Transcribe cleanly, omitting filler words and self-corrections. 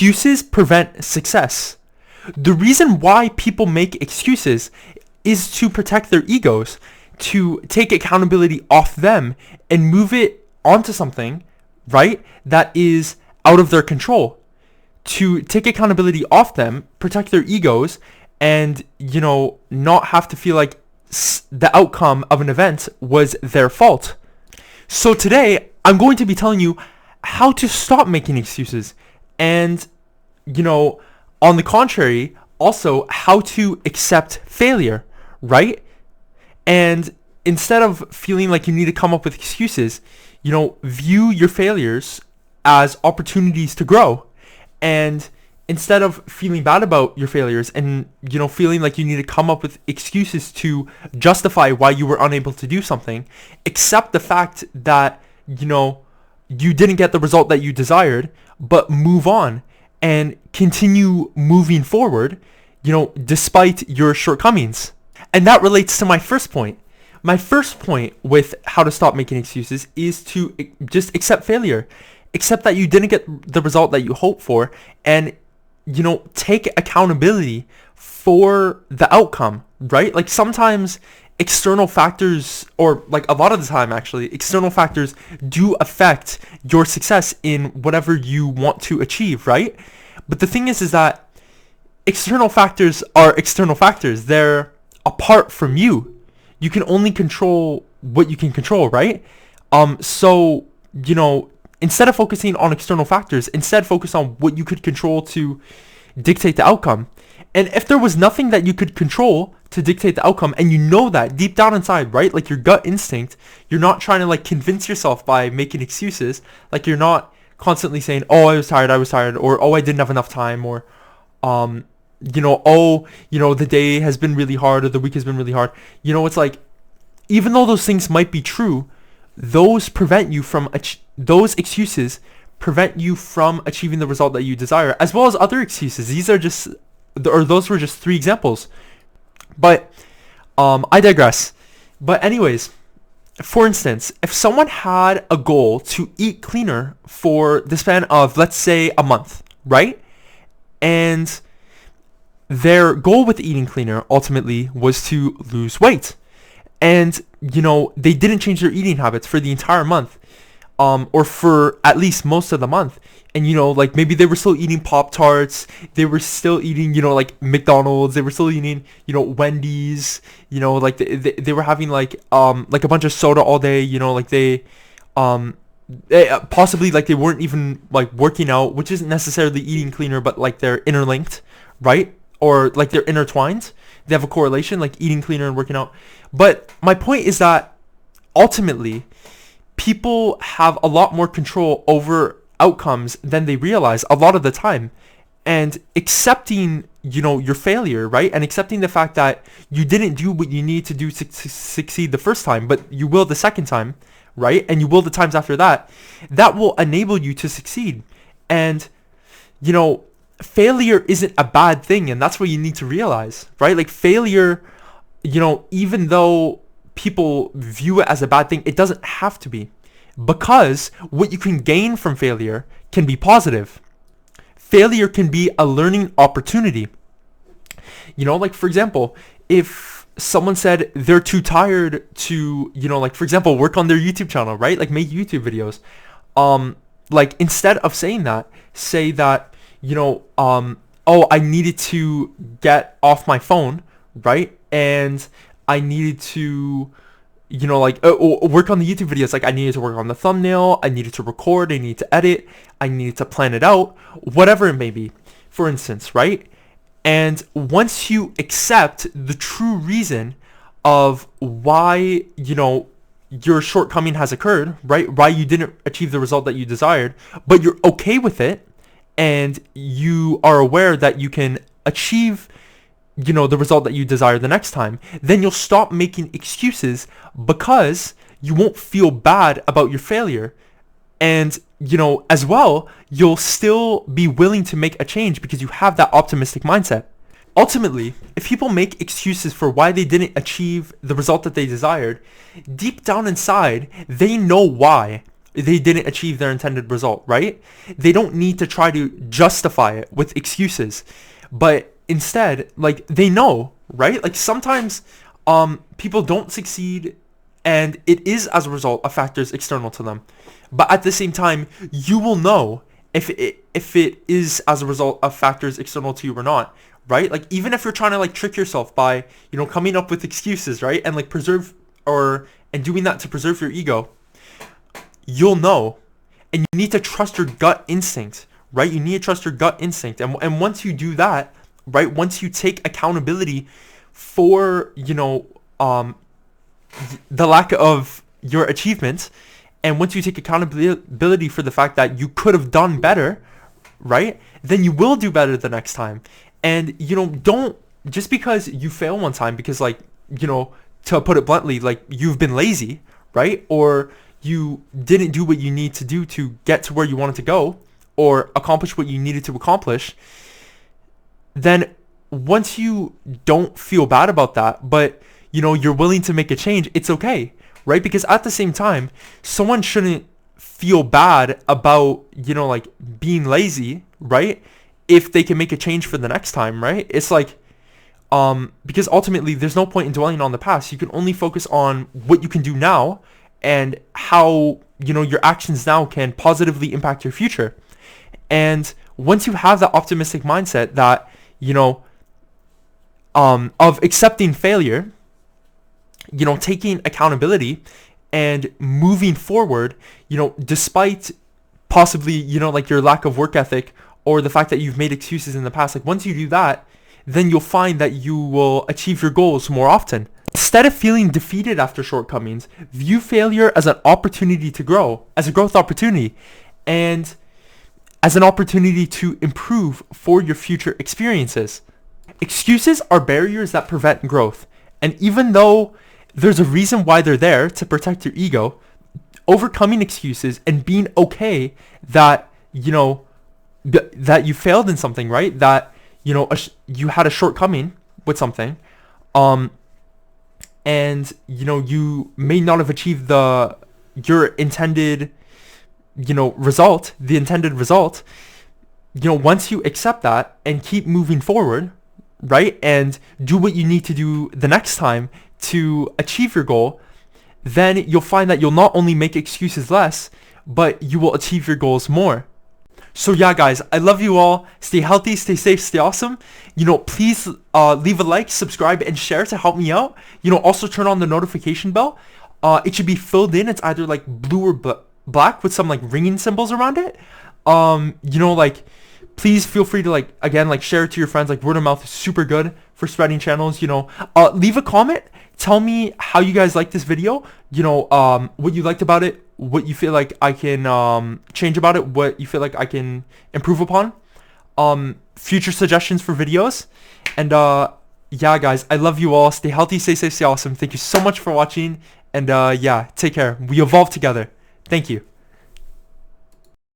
excuses prevent success. The reason why people make excuses is to protect their egos, to take accountability off them and move it onto something, right, that is out of their control. To take accountability off them, protect their egos, and, not have to feel like the outcome of an event was their fault. So today, I'm going to be telling you how to stop making excuses and, on the contrary, also how to accept failure, right? And instead of feeling like you need to come up with excuses, view your failures as opportunities to grow. And instead of feeling bad about your failures and, feeling like you need to come up with excuses to justify why you were unable to do something, accept the fact that, you didn't get the result that you desired, but move on and continue moving forward, despite your shortcomings. And that relates to my first point. My first point with how to stop making excuses is to just accept failure. Accept that you didn't get the result that you hoped for, and, take accountability for the outcome, right? Like sometimes external factors, or like a lot of the time actually, external factors do affect your success in whatever you want to achieve, right? But the thing is that external factors are external factors. They're apart from you. You can only control what you can control, right? So, instead of focusing on external factors, instead focus on what you could control to dictate the outcome. And if there was nothing that you could control to dictate the outcome, and you know that deep down inside, right? Like your gut instinct, you're not trying to like convince yourself by making excuses. Like you're not constantly saying, oh, I was tired, or oh, I didn't have enough time, or, oh, the day has been really hard, or the week has been really hard. It's like, even though those things might be true, those prevent you from, those excuses prevent you from achieving the result that you desire, as well as other excuses. Those were just 3 examples. But I digress. But anyways, for instance, if someone had a goal to eat cleaner for the span of, let's say, a month, right? And their goal with eating cleaner ultimately was to lose weight. And, they didn't change their eating habits for the entire month, or for at least most of the month. And, like maybe they were still eating Pop-Tarts, they were still eating, like McDonald's, they were still eating, Wendy's, like they were having like a bunch of soda all day, like they possibly like they weren't even like working out, which isn't necessarily eating cleaner, but like they're interlinked, right? Or like they're intertwined. They have a correlation, like eating cleaner and working out. But my point is that ultimately, people have a lot more control over outcomes than they realize a lot of the time. And accepting, your failure, right? And accepting the fact that you didn't do what you need to do to succeed the first time, but you will the second time, right? And you will the times after that. That will enable you to succeed. And, failure isn't a bad thing, and that's what you need to realize, right? Like failure, even though people view it as a bad thing, it doesn't have to be, because what you can gain from failure can be positive. Failure can be a learning opportunity. Like for example, if someone said they're too tired to, like for example, work on their YouTube channel, right? Like make YouTube videos. Like instead of saying that, say that, oh, I needed to get off my phone, right? And I needed to, work on the YouTube videos. Like I needed to work on the thumbnail, I needed to record, I needed to edit, I needed to plan it out, whatever it may be, for instance, right? And once you accept the true reason of why, your shortcoming has occurred, right? Why you didn't achieve the result that you desired, but you're okay with it, and you are aware that you can achieve, the result that you desire the next time, then you'll stop making excuses, because you won't feel bad about your failure. And, as well, you'll still be willing to make a change because you have that optimistic mindset. Ultimately, if people make excuses for why they didn't achieve the result that they desired, deep down inside, they know why. they didn't achieve their intended result, right? They don't need to try to justify it with excuses, but instead, like, they know, right? Like, sometimes people don't succeed and it is as a result of factors external to them. But at the same time, you will know if it is as a result of factors external to you or not, right? Like, even if you're trying to like trick yourself by, coming up with excuses, right? And like and doing that to preserve your ego, you'll know. And you need to trust your gut instinct, right? You need to trust your gut instinct. And once you do that, right? Once you take accountability for, the lack of your achievements, and once you take accountability for the fact that you could have done better, right? Then you will do better the next time. And, don't, just because you fail one time, because like, to put it bluntly, like, you've been lazy, right? Or you didn't do what you need to do to get to where you wanted to go, or accomplish what you needed to accomplish, then once you don't feel bad about that, but, you're willing to make a change, it's okay, right? Because at the same time, someone shouldn't feel bad about, like, being lazy, right? If they can make a change for the next time, right? It's like, because ultimately there's no point in dwelling on the past. You can only focus on what you can do now and how, your actions now can positively impact your future. And once you have that optimistic mindset that, of accepting failure, taking accountability and moving forward, despite possibly, like, your lack of work ethic or the fact that you've made excuses in the past, like, once you do that, then you'll find that you will achieve your goals more often. Instead of feeling defeated after shortcomings, view failure as an opportunity to grow, as a growth opportunity, and as an opportunity to improve for your future experiences. Excuses are barriers that prevent growth, and even though there's a reason why they're there, to protect your ego, overcoming excuses and being okay that, that you failed in something, right? That, you had a shortcoming with something, and, you may not have achieved your intended, result, the intended result. Once you accept that and keep moving forward, right, and do what you need to do the next time to achieve your goal, then you'll find that you'll not only make excuses less, but you will achieve your goals more. So yeah, guys, I love you all. Stay healthy, stay safe, stay awesome. Please leave a like, subscribe, and share to help me out. Also turn on the notification bell. It should be filled in. It's either like blue or black with some like ringing symbols around it. Like, please feel free to like share it to your friends. Like, word of mouth is super good for spreading channels. Leave a comment. Tell me how you guys like this video. What you liked about it, what you feel like I can change about it, what you feel like I can improve upon. Future suggestions for videos. And yeah, guys, I love you all. Stay healthy, stay safe, stay awesome. Thank you so much for watching. And yeah, take care. We evolve together. Thank you.